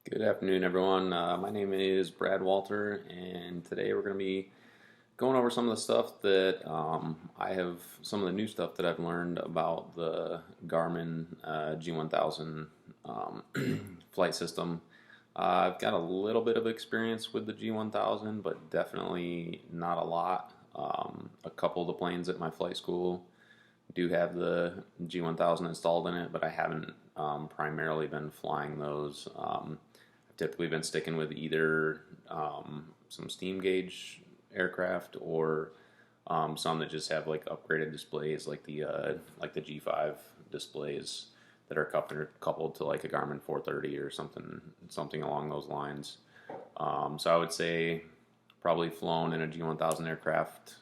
Good afternoon, everyone. My name is Brad Walter, and today we're going to be going over some of the stuff that some of the new stuff that I've learned about the Garmin G1000 um, flight system. I've got a little bit of experience with the G1000, but definitely not a lot. A couple of the planes at my flight school do have the G1000 installed in it, but I haven't primarily been flying those. I've typically been sticking with either some steam gauge aircraft or some that just have like upgraded displays, like the G5 displays that are coupled to like a Garmin 430 or something along those lines. So I would say probably flown in a G1000 aircraft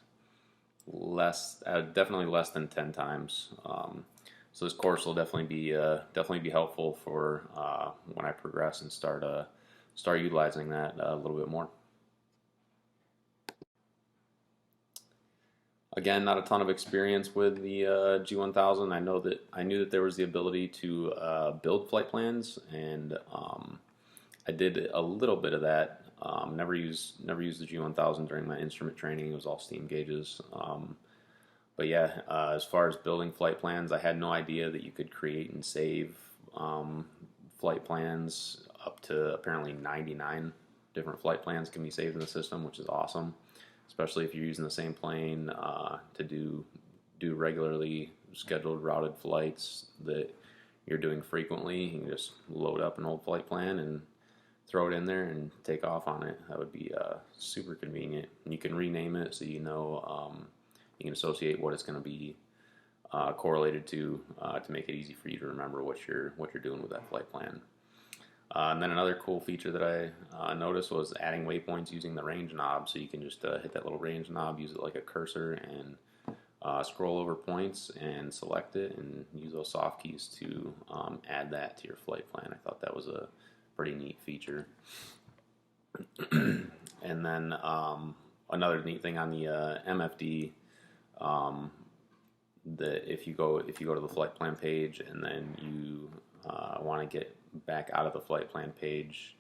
definitely less than 10 times. So this course will definitely be helpful for when I progress and start utilizing that a little bit more. Again, not a ton of experience with the G1000. I knew that there was the ability to build flight plans, and I did a little bit of that. Never used the G1000 during my instrument training. It was all steam gauges. But yeah, as far as building flight plans, I had no idea that you could create and save flight plans. Up to apparently 99 different flight plans can be saved in the system, which is awesome, especially if you're using the same plane to do regularly scheduled routed flights that you're doing frequently. You can just load up an old flight plan and throw it in there and take off on it. That would be super convenient. And you can rename it so you know you can associate what it's going to be correlated to make it easy for you to remember what you're doing with that flight plan. And then another cool feature that I noticed was adding waypoints using the range knob. So you can just hit that little range knob, use it like a cursor, and scroll over points and select it, and use those soft keys to add that to your flight plan. I thought that was a pretty neat feature. And then another neat thing on the MFD, that if you go to the flight plan page and then you want to get back out of the flight plan page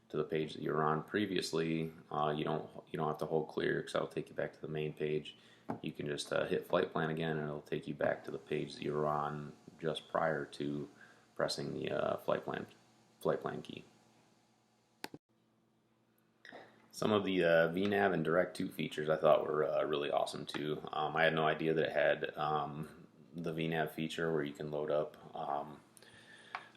to the page that you were on previously, you don't have to hold clear, because that'll take you back to the main page. You can just hit flight plan again, and it'll take you back to the page that you were on just prior to pressing the flight plan key. Some of the VNav and Direct 2 features I thought were really awesome too. I had no idea that it had the VNav feature where you can load up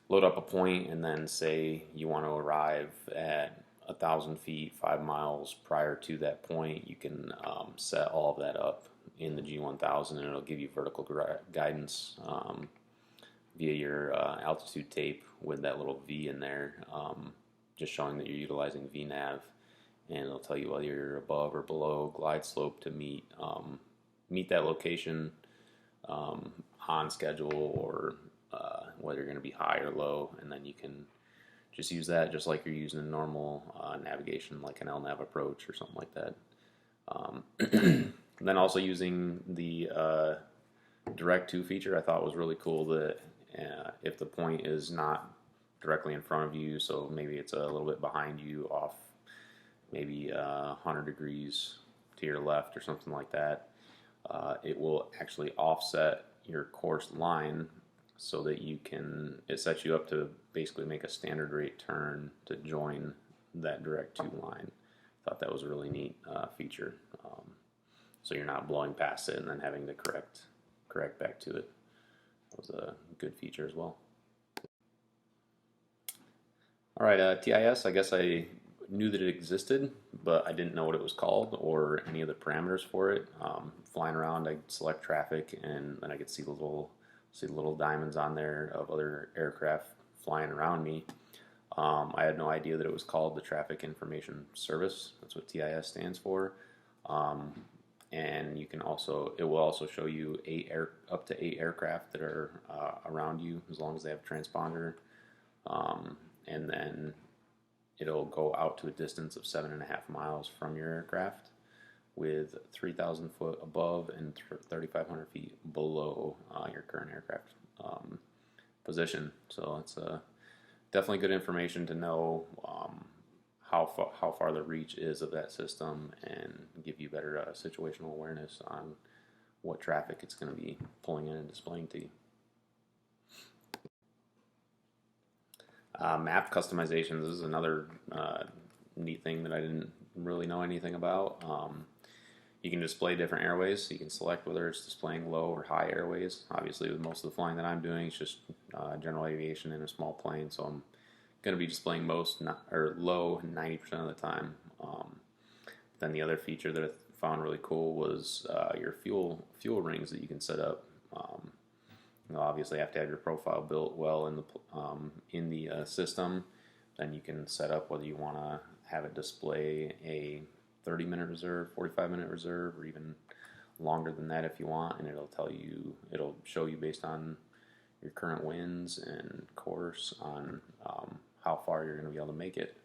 a point, and then say you want to arrive at 1,000 feet, 5 miles prior to that point. You can set all of that up in the G1000, and it'll give you vertical guidance via your altitude tape with that little V in there, just showing that you're utilizing VNav. And it'll tell you whether you're above or below glide slope to meet that location on schedule, or whether you're going to be high or low. And then you can just use that just like you're using a normal navigation, like an LNAV approach or something like that. Then also using the Direct 2 feature, I thought was really cool, that if the point is not directly in front of you, so maybe it's a little bit behind you, off maybe 100 degrees to your left or something like that, it will actually offset your course line so that it sets you up to basically make a standard rate turn to join that Direct 2 line. Thought that was a really neat feature. So you're not blowing past it and then having to correct back to it. That was a good feature as well. All right, TIS, I guess I knew that it existed, but I didn't know what it was called or any of the parameters for it. Flying around, I'd select traffic, and then I could see the little diamonds on there of other aircraft flying around me. I had no idea that it was called the Traffic Information Service. That's what TIS stands for. And it will also show you up to 8 aircraft that are around you, as long as they have a transponder. And then it'll go out to a distance of 7.5 miles from your aircraft, with 3,000 foot above and 3,500 feet below your current aircraft position. So it's definitely good information to know how far the reach is of that system, and give you better situational awareness on what traffic it's going to be pulling in and displaying to you. Map customizations is another neat thing that I didn't really know anything about. You can display different airways, so you can select whether it's displaying low or high airways. Obviously, with most of the flying that I'm doing, it's just general aviation in a small plane, so I'm going to be displaying low 90% of the time. Then the other feature that I found really cool was your fuel rings that you can set up. You'll obviously have to have your profile built well in the system. Then you can set up whether you want to have it display a 30-minute reserve, 45-minute reserve, or even longer than that if you want, and it'll show you based on your current winds and course on how far you're going to be able to make it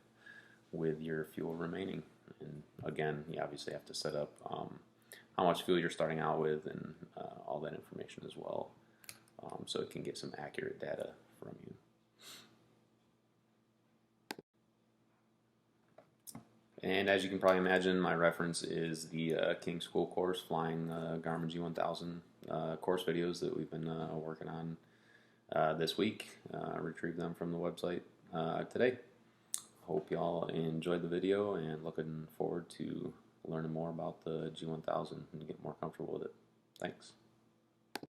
with your fuel remaining. And again, you obviously have to set up how much fuel you're starting out with, and all that information as well, so it can get some accurate data from you. And as you can probably imagine, my reference is the King School course, flying the Garmin G1000 course videos that we've been working on this week. Retrieved them from the website today. Hope y'all enjoyed the video, and looking forward to learning more about the G1000 and get more comfortable with it. Thanks.